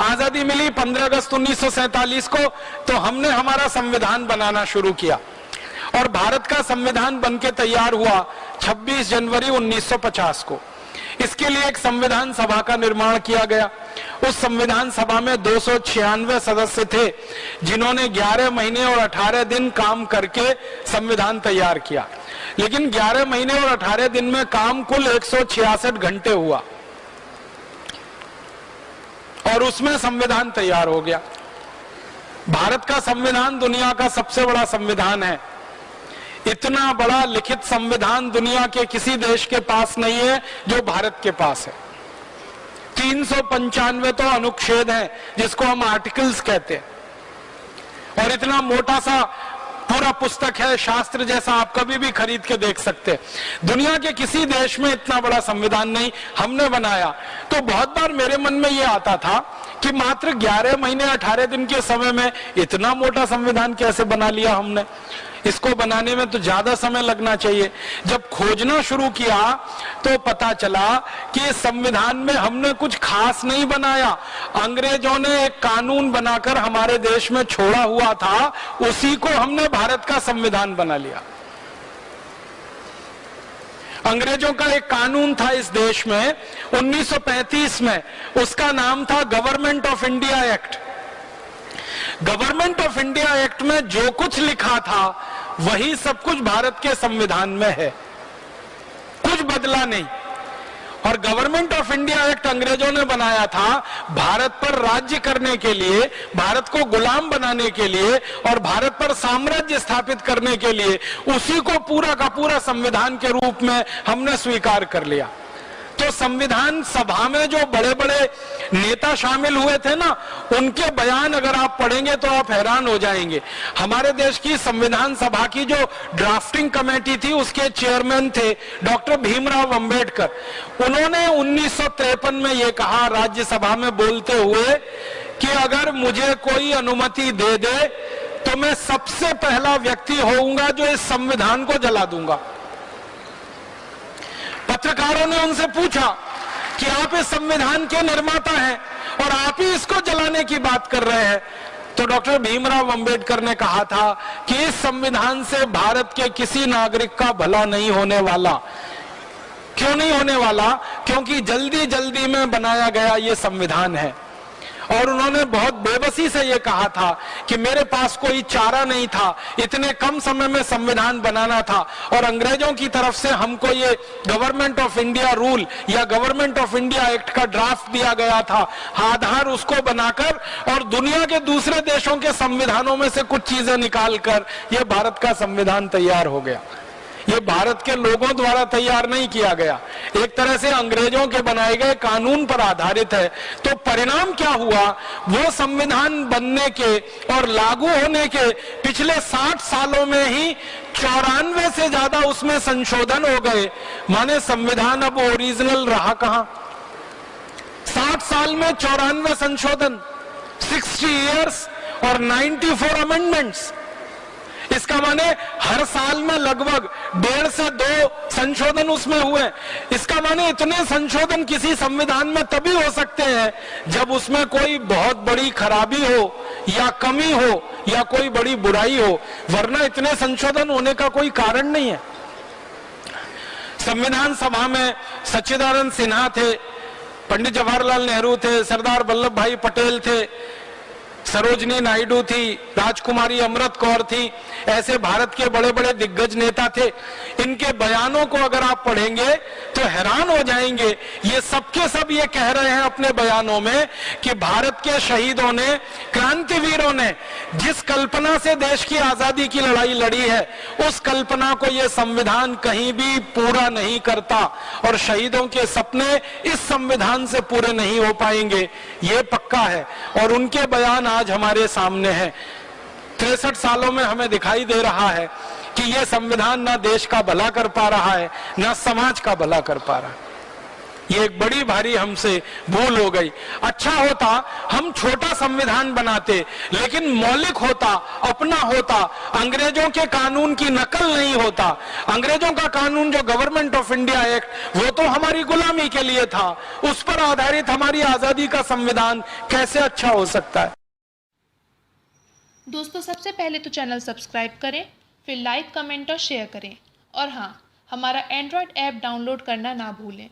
आजादी मिली 15 अगस्त 1947 को, तो हमने हमारा संविधान बनाना शुरू किया और भारत का संविधान बनके तैयार हुआ 26 जनवरी 1950 को। इसके लिए एक संविधान सभा का निर्माण किया गया। उस संविधान सभा में 296 सदस्य थे, जिन्होंने 11 महीने और 18 दिन काम करके संविधान तैयार किया। लेकिन 11 महीने और 18 दिन में काम कुल 166 घंटे हुआ और उसमें संविधान तैयार हो गया। भारत का संविधान दुनिया का सबसे बड़ा संविधान है। इतना बड़ा लिखित संविधान दुनिया के किसी देश के पास नहीं है जो भारत के पास है। 395 तो अनुच्छेद हैं, जिसको हम आर्टिकल्स कहते हैं, और इतना मोटा सा पूरा पुस्तक है, शास्त्र जैसा, आप कभी भी खरीद के देख सकते हैं। दुनिया के किसी देश में इतना बड़ा संविधान नहीं, हमने बनाया। तो बहुत बार मेरे मन में ये आता था कि मात्र 11 महीने 18 दिन के समय में इतना मोटा संविधान कैसे बना लिया हमने। इसको बनाने में तो ज्यादा समय लगना चाहिए। जब खोजना शुरू किया तो पता चला कि इस संविधान में हमने कुछ खास नहीं बनाया। अंग्रेजों ने एक कानून बनाकर हमारे देश में छोड़ा हुआ था, उसी को हमने भारत का संविधान बना लिया। अंग्रेजों का एक कानून था इस देश में 1935 में, उसका नाम था government of India act. Government of India act में जो कुछ लिखा था वही सब कुछ भारत के संविधान में है, कुछ बदला नहीं। और गवर्नमेंट ऑफ इंडिया एक्ट अंग्रेजों ने बनाया था भारत पर राज्य करने के लिए, भारत को गुलाम बनाने के लिए और भारत पर साम्राज्य स्थापित करने के लिए। उसी को पूरा का पूरा संविधान के रूप में हमने स्वीकार कर लिया। तो संविधान सभा में जो बड़े बड़े नेता शामिल हुए थे ना, उनके बयान अगर आप पढ़ेंगे तो आप हैरान हो जाएंगे। हमारे देश की संविधान सभा की जो ड्राफ्टिंग कमेटी थी, उसके चेयरमैन थे डॉक्टर भीमराव अंबेडकर। उन्होंने 1953 में ये कहा राज्यसभा में बोलते हुए कि अगर मुझे कोई अनुमति दे दे तो मैं सबसे पहला व्यक्ति होऊंगा जो इस संविधान को जला दूंगा। पत्रकारों ने उनसे पूछा कि आप इस संविधान के निर्माता हैं और आप ही इसको जलाने की बात कर रहे हैं। तो डॉक्टर भीमराव अंबेडकर ने कहा था कि इस संविधान से भारत के किसी नागरिक का भला नहीं होने वाला। क्यों नहीं होने वाला? क्योंकि जल्दी जल्दी में बनाया गया ये संविधान है। और उन्होंने बहुत बेबसी से ये कहा था कि मेरे पास कोई चारा नहीं था, इतने कम समय में संविधान बनाना था और अंग्रेजों की तरफ से हमको ये गवर्नमेंट ऑफ इंडिया रूल या गवर्नमेंट ऑफ इंडिया एक्ट का ड्राफ्ट दिया गया था। आधार उसको बनाकर और दुनिया के दूसरे देशों के संविधानों में से कुछ चीजें निकालकर ये भारत का संविधान तैयार हो गया। ये भारत के लोगों द्वारा तैयार नहीं किया गया, एक तरह से अंग्रेजों के बनाए गए कानून पर आधारित है। तो परिणाम क्या हुआ? वो संविधान बनने के और लागू होने के पिछले 60 सालों में ही 94 से ज्यादा उसमें संशोधन हो गए। माने संविधान अब ओरिजिनल रहा कहां? 60 साल में 94 संशोधन, 60 इयर्स और 94 अमेंडमेंट्स। इसका माने हर साल में लगभग 1.5 से 2 संशोधन उसमें हुए। इसका माने इतने संशोधन किसी संविधान में तभी हो सकते हैं जब उसमें कोई बहुत बड़ी खराबी हो या कमी हो या कोई बड़ी बुराई हो, वरना इतने संशोधन होने का कोई कारण नहीं है। संविधान सभा में सच्चिदानंद सिन्हा थे, पंडित जवाहरलाल नेहरू थे, सरदार वल्लभ भाई पटेल थे, सरोजनी नायडू थी, राजकुमारी अमृत कौर थी। ऐसे भारत के बड़े बड़े दिग्गज नेता थे। इनके बयानों को अगर आप पढ़ेंगे तो हैरान हो जाएंगे। ये सबके सब ये कह रहे हैं अपने बयानों में कि भारत के शहीदों ने, क्रांतिवीरों ने जिस कल्पना से देश की आजादी की लड़ाई लड़ी है, उस कल्पना को ये संविधान कहीं भी पूरा नहीं करता और शहीदों के सपने इस संविधान से पूरे नहीं हो पाएंगे, ये पक्का है। और उनके बयान आज हमारे सामने है। 63 सालों में हमें दिखाई दे रहा है कि यह संविधान ना देश का भला कर पा रहा है, ना समाज का भला कर पा रहा है। ये एक बड़ी भारी हमसे भूल हो गई। अच्छा होता हम छोटा संविधान बनाते, लेकिन मौलिक होता, अपना होता, अंग्रेजों के कानून की नकल नहीं होता। अंग्रेजों का कानून जो गवर्नमेंट ऑफ इंडिया एक्ट, वो तो हमारी गुलामी के लिए था, उस पर आधारित हमारी आजादी का संविधान कैसे अच्छा हो सकता है। दोस्तों, सबसे पहले तो चैनल सब्सक्राइब करें, फिर लाइक, कमेंट और शेयर करें, और हाँ, हमारा एंड्रॉयड ऐप डाउनलोड करना ना भूलें।